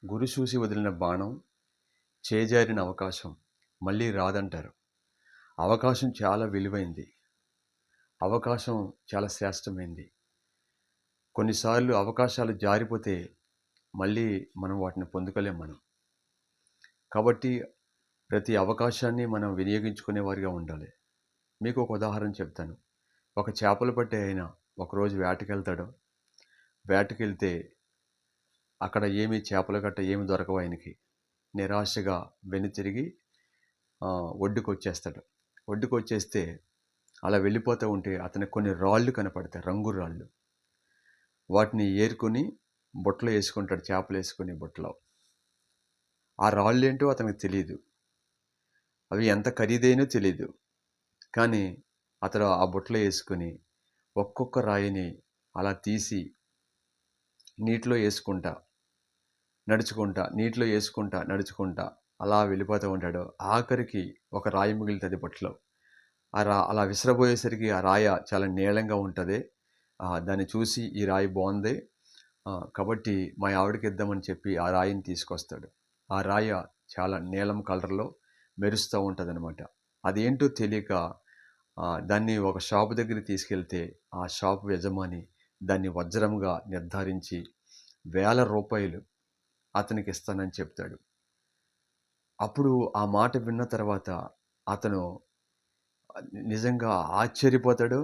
గురి చూసి వదిలిన బాణం, చేజారిన అవకాశం మళ్ళీ రాదంటారు. అవకాశం చాలా విలువైంది. అవకాశం చాలా శ్రేష్టమైంది. కొన్నిసార్లు అవకాశాలు జారిపోతే మళ్ళీ మనం వాటిని పొందుకోలేం మనం. కాబట్టి ప్రతి అవకాశాన్ని మనం వినియోగించుకునే వారిగా ఉండాలి. మీకు ఒక ఉదాహరణ చెప్తాను. ఒక చేపలు పట్టే ఆయన ఒకరోజు వేటకెళ్తాడు. వేటకెళ్తే అక్కడ ఏమి చేపలు గట్ట ఏమి దొరకవు ఆయనకి. నిరాశగా వెనుతిరిగి ఒడ్డుకొచ్చేస్తాడు. ఒడ్డుకొచ్చేస్తే అలా వెళ్ళిపోతూ ఉంటే అతనికి కొన్ని రాళ్ళు కనపడతాయి, రంగు రాళ్ళు. వాటిని ఏరుకొని బుట్టలో వేసుకుంటాడు, చేపలు వేసుకునే బుట్టలో. ఆ రాళ్ళేంటో అతనికి తెలియదు, అవి ఎంత ఖరీదైనో తెలియదు. కానీ అతడు ఆ బుట్టలో వేసుకొని ఒక్కొక్క రాయిని అలా తీసి నీటిలో వేసుకుంటా నడుచుకుంటా అలా వెళ్ళిపోతూ ఉంటాడు. ఆఖరికి ఒక రాయి మిగులుతుంది బుట్టలో. అలా విసరబోయేసరికి ఆ రాయ చాలా నీళంగా ఉంటుంది. దాన్ని చూసి ఈ రాయి బాగుంది, కాబట్టి మా ఆవిడకి ఇద్దామని చెప్పి ఆ రాయిని తీసుకొస్తాడు. ఆ రాయ చాలా నీలం కలర్లో మెరుస్తూ ఉంటుంది అనమాట. అదేంటో తెలియక దాన్ని ఒక షాపు దగ్గరికి తీసుకెళ్తే ఆ షాపు యజమాని దాన్ని వజ్రంగా నిర్ధారించి ₹1000 అతనికి ఇస్తానని చెప్తాడు. అప్పుడు ఆ మాట విన్న తర్వాత అతను నిజంగా ఆశ్చర్యపోతాడు,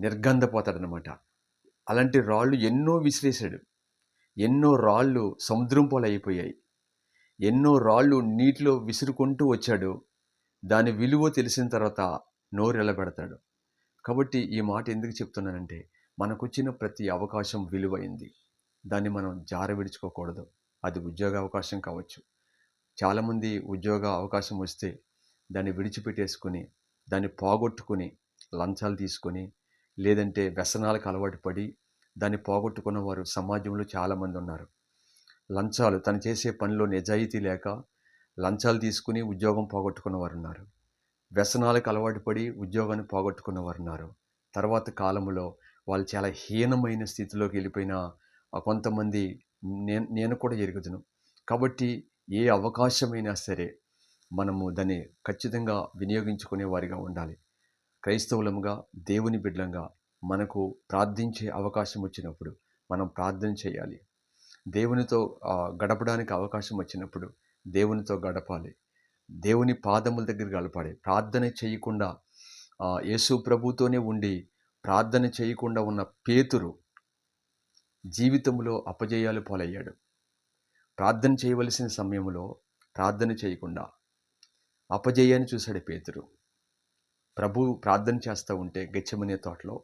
నిర్గంధపోతాడనమాట. అలాంటి రాళ్ళు ఎన్నో విసిరేశాడు. ఎన్నో రాళ్ళు సముద్రం పాలైపోయాయి. ఎన్నో రాళ్ళు నీటిలో విసురుకుంటూ వచ్చాడు. దాని విలువ తెలిసిన తర్వాత నోరెళ్ళబెడతాడు. కాబట్టి ఈ మాట ఎందుకు చెప్తున్నానంటే, మనకొచ్చిన ప్రతి అవకాశం విలువైంది. దాన్ని మనం జారవిడుచుకోకూడదు. అది ఉద్యోగ అవకాశం కావచ్చు. చాలామంది ఉద్యోగ అవకాశం వస్తే దాన్ని విడిచిపెట్టేసుకొని, దాన్ని పోగొట్టుకుని, లంచాలు తీసుకొని, లేదంటే వ్యసనాలకు అలవాటు పడి దాన్ని పోగొట్టుకున్న వారు సమాజంలో చాలామంది ఉన్నారు. లంచాలు, తను చేసే పనిలో నిజాయితీ లేక లంచాలు తీసుకుని ఉద్యోగం పోగొట్టుకున్న వారు ఉన్నారు. వ్యసనాలకు అలవాటు పడి ఉద్యోగాన్ని పోగొట్టుకున్న వారు ఉన్నారు. తర్వాత కాలంలో వాళ్ళు చాలా హీనమైన స్థితిలోకి వెళ్ళిపోయిన కొంతమంది నేను కూడా ఎరుగుదును. కాబట్టి ఏ అవకాశమైనా సరే మనము దాన్ని ఖచ్చితంగా వినియోగించుకునే వారిగా ఉండాలి. క్రైస్తవులముగా, దేవుని బిడ్డలంగా మనకు ప్రార్థించే అవకాశం వచ్చినప్పుడు మనం ప్రార్థన చేయాలి. దేవునితో గడపడానికి అవకాశం వచ్చినప్పుడు దేవునితో గడపాలి. దేవుని పాదముల దగ్గర గడపాలి. ప్రార్థన చేయకుండా యేసు ప్రభుతోనే ఉండి ప్రార్థన చేయకుండా ఉన్న పేతురు జీవితంలో అపజయాలు పాలయ్యాడు. ప్రార్థన చేయవలసిన సమయంలో ప్రార్థన చేయకుండా అపజయాన్ని చూశాడు పేతురు. ప్రభు ప్రార్థన చేస్తూ ఉంటే గెత్సేమనే తోటలో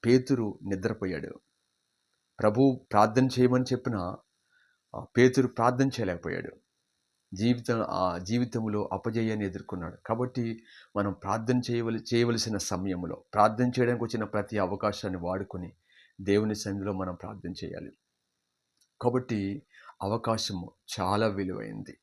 పేతురు నిద్రపోయాడు. ప్రభు ప్రార్థన చేయమని చెప్పిన పేతురు ప్రార్థన చేయలేకపోయాడు. జీవితంలో అపజయాన్ని ఎదుర్కొన్నాడు. కాబట్టి మనం ప్రార్థన చేయవలసిన సమయంలో ప్రార్థన చేయడానికి వచ్చిన ప్రతి అవకాశాన్ని వాడుకొని దేవుని సన్నిధిలో మనం ప్రార్థన చేయాలి. కాబట్టి అవకాశము చాలా విలువైంది.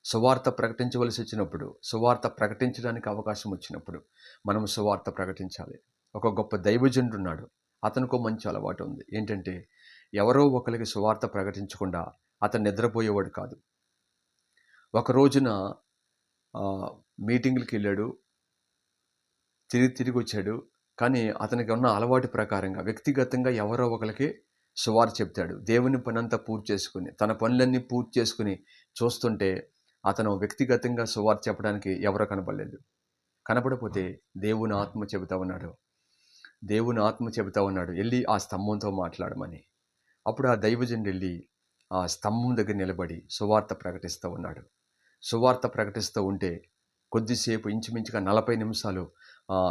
సువార్త ప్రకటించవలసి వచ్చినప్పుడు, సువార్త ప్రకటించడానికి అవకాశం వచ్చినప్పుడు మనం సువార్త ప్రకటించాలి. ఒక గొప్ప దైవజనుడు ఉన్నాడు. అతనికో మంచి అలవాటు ఉంది. ఏంటంటే, ఎవరో ఒకరికి సువార్త ప్రకటించకుండా అతను నిద్రపోయేవాడు కాదు. ఒక రోజున మీటింగ్‌లకి వెళ్ళాడు, తిరిగి వచ్చాడు. కానీ అతనికి ఉన్న అలవాటు ప్రకారంగా వ్యక్తిగతంగా ఎవరో ఒకరికి సువార్త చెప్తాడు. దేవుని పనంతా పూర్తి చేసుకుని, తన పనులన్నీ పూర్తి చేసుకుని చూస్తుంటే అతను వ్యక్తిగతంగా సువార్త చెప్పడానికి ఎవరో కనపడలేదు. కనపడపోతే దేవుని ఆత్మ చెబుతా ఉన్నాడు, వెళ్ళి ఆ స్తంభంతో మాట్లాడమని. అప్పుడు ఆ దైవజనుడు వెళ్ళి ఆ స్తంభం దగ్గర నిలబడి సువార్త ప్రకటిస్తూ ఉన్నాడు. సువార్త ప్రకటిస్తూ ఉంటే కొద్దిసేపు, ఇంచుమించుగా 40 నిమిషాలు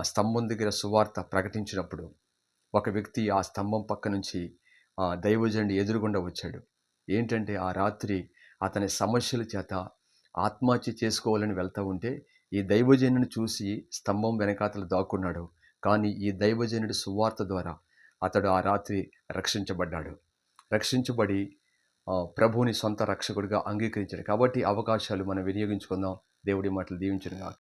స్తంభం దగ్గర సువార్త ప్రకటించినప్పుడు ఒక వ్యక్తి ఆ స్తంభం పక్క నుంచి దైవజనుడి ఎదురుగుండా వచ్చాడు. ఏంటంటే, ఆ రాత్రి అతని సమస్యల చేత ఆత్మహత్య చేసుకోవాలని వెళ్తూ ఉంటే ఈ దైవజనుడిని చూసి స్తంభం వెనకాతలు దాక్కున్నాడు. కానీ ఈ దైవజనుడి సువార్త ద్వారా అతడు ఆ రాత్రి రక్షించబడి ప్రభువుని సొంత రక్షకుడిగా అంగీకరించాడు. కాబట్టి అవకాశాలు మనం వినియోగించుకుందాం. దేవుడి మాటలు దీవించునుగాక.